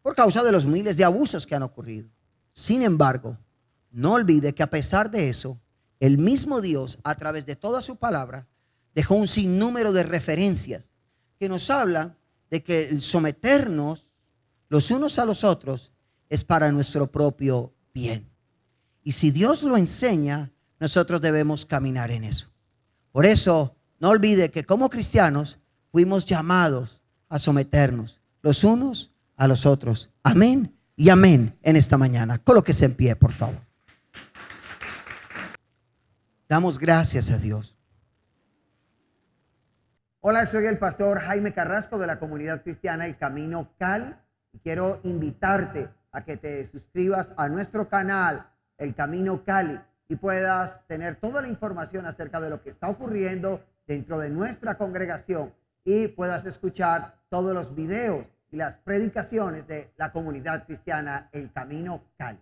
por causa de los miles de abusos que han ocurrido. Sin embargo, no olvide que a pesar de eso, el mismo Dios, a través de toda su palabra, dejó un sinnúmero de referencias que nos hablan de que el someternos los unos a los otros es para nuestro propio bien. Y si Dios lo enseña, nosotros debemos caminar en eso. Por eso, no olvide que como cristianos fuimos llamados a someternos los unos a los otros. Amén y amén en esta mañana. Colóquese en pie, por favor. Damos gracias a Dios. Hola, soy el pastor Jaime Carrasco de la comunidad cristiana El Camino Cali. Quiero invitarte a que te suscribas a nuestro canal El Camino Cali y puedas tener toda la información acerca de lo que está ocurriendo dentro de nuestra congregación y puedas escuchar todos los videos y las predicaciones de la comunidad cristiana El Camino Cali.